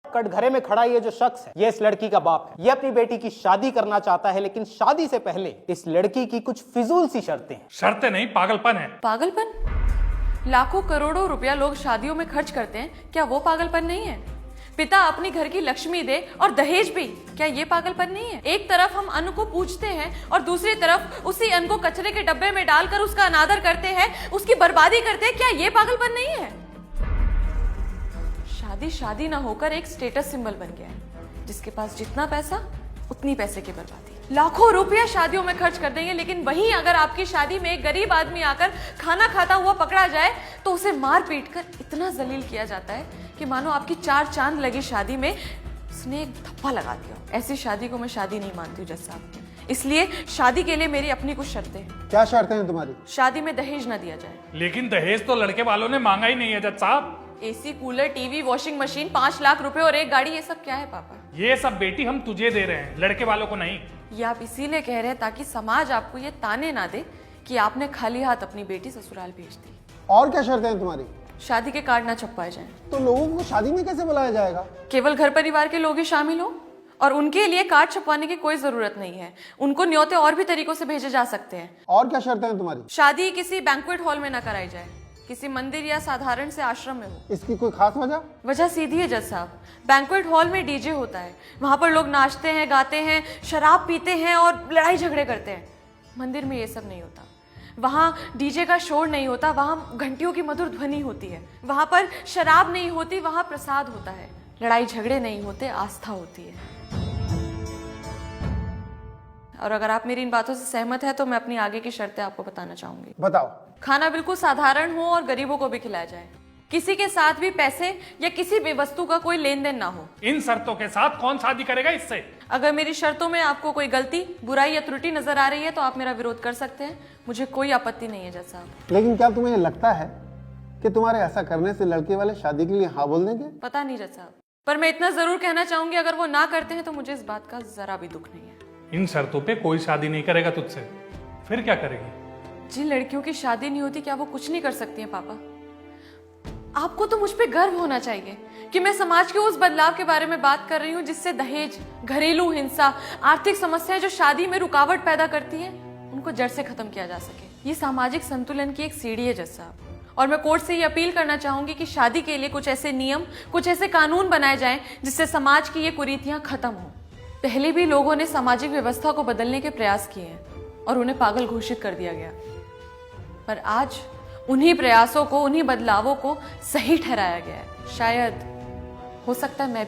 कटघरे में खड़ा ये जो शख्स है, ये इस लड़की का बाप है। ये अपनी बेटी की शादी करना चाहता है, लेकिन शादी से पहले इस लड़की की कुछ फिजूल सी शर्तें हैं। शर्तें नहीं, पागलपन है। पागलपन? लाखों करोड़ों रुपया लोग शादियों में खर्च करते हैं, क्या वो पागलपन नहीं है? पिता अपनी घर की लक्ष्मी दे और दहेज भी, क्या ये पागलपन नहीं है? एक तरफ हम अन्न को पूजते हैं और दूसरी तरफ उसी अन्न को कचरे के डब्बे में डालकर उसका अनादर करते हैं, उसकी बर्बादी करते हैं, क्या ये पागलपन नहीं है? शादी शादी ना होकर एक स्टेटस सिंबल बन गया है। जिसके पास जितना पैसा उतनी पैसे की बर्बादी। लाखों रुपया शादियों में खर्च कर देंगे, लेकिन वहीं अगर आपकी शादी में एक गरीब आदमी आकर खाना खाता हुआ पकड़ा जाए तो उसे मार पीट कर इतना जलील किया जाता है कि मानो आपकी 4 चांद लगी शादी में उसने एक धप्पा लगा दिया। ऐसी शादी को मैं शादी नहीं मानती हूँ जज साहब। इसलिए शादी के लिए मेरी अपनी कुछ शर्तें हैं। क्या शर्तें हैं तुम्हारी? शादी में दहेज ना दिया जाए। लेकिन दहेज तो लड़के वालों ने मांगा ही नहीं है जज साहब। AC, cooler, TV, washing machine, 5 lakh रुपए और एक गाड़ी, ये सब क्या है पापा? ये सब बेटी हम तुझे दे रहे हैं, लड़के वालों को नहीं। ये आप इसीलिए कह रहे हैं ताकि समाज आपको ये ताने ना दे कि आपने खाली हाथ अपनी बेटी ससुराल भेज दी। और क्या शर्तें हैं तुम्हारी? शादी के कार्ड ना छपवाए जाएं। तो लोगों को शादी में कैसे बुलाया जाएगा? केवल घर परिवार के लोग ही शामिल हो और उनके लिए कार्ड छपवाने की कोई जरूरत नहीं है। उनको न्योते और भी तरीकों से भेजे जा सकते हैं। और क्या शर्तें हैं तुम्हारी? शादी किसी बैंक्वेट हॉल में ना कराई जाए, किसी मंदिर या साधारण से आश्रम में हो। इसकी कोई खास वजह? वजह सीधी है जज साहब, बैंक्वेट हॉल में डीजे होता है, वहां पर लोग नाचते हैं, गाते हैं, शराब पीते हैं और लड़ाई झगड़े करते हैं। मंदिर में ये सब नहीं होता। वहाँ डीजे का शोर नहीं होता, वहाँ घंटियों की मधुर ध्वनि होती है। वहाँ पर शराब नहीं होती, वहाँ प्रसाद होता है। लड़ाई झगड़े नहीं होते, आस्था होती है। और अगर आप मेरी इन बातों से सहमत है तो मैं अपनी आगे की शर्तें आपको बताना चाहूंगी। बताओ। खाना बिल्कुल साधारण हो और गरीबों को भी खिलाया जाए। किसी के साथ भी पैसे या किसी भी वस्तु का कोई लेन देन ना हो। इन शर्तों के साथ कौन शादी करेगा इससे? अगर मेरी शर्तों में आपको कोई गलती, बुराई या त्रुटि नजर आ रही है तो आप मेरा विरोध कर सकते हैं, मुझे कोई आपत्ति नहीं है जज साहब। लेकिन क्या तुम्हें लगता है कि तुम्हारे ऐसा करने से लड़के वाले शादी के लिए हाँ बोल देंगे? पता नहीं जज साहब, पर मैं इतना जरूर कहना चाहूंगी, अगर वो ना करते हैं तो मुझे इस बात का जरा भी दुख नहीं है। इन शर्तों पे कोई शादी नहीं करेगा तुझसे, फिर क्या करेगी? जिन लड़कियों की शादी नहीं होती क्या वो कुछ नहीं कर सकती हैं पापा? आपको तो मुझ पे गर्व होना चाहिए कि मैं समाज के उस बदलाव के बारे में बात कर रही हूँ जिससे दहेज, घरेलू हिंसा, आर्थिक समस्याएं जो शादी में रुकावट पैदा करती है, उनको जड़ से खत्म किया जा सके। ये सामाजिक संतुलन की एक सीढ़ी है जज साहब, और मैं कोर्ट से ये अपील करना चाहूंगी कि शादी के लिए कुछ ऐसे नियम, कुछ ऐसे कानून बनाए जाएं जिससे समाज की ये कुरीतियां खत्म हो। पहले भी लोगों ने सामाजिक व्यवस्था को बदलने के प्रयास किए हैं और उन्हें पागल घोषित कर दिया गया, पर आज उन्हीं प्रयासों को, उन्हीं बदलावों को सही ठहराया गया है। शायद हो सकता है मैं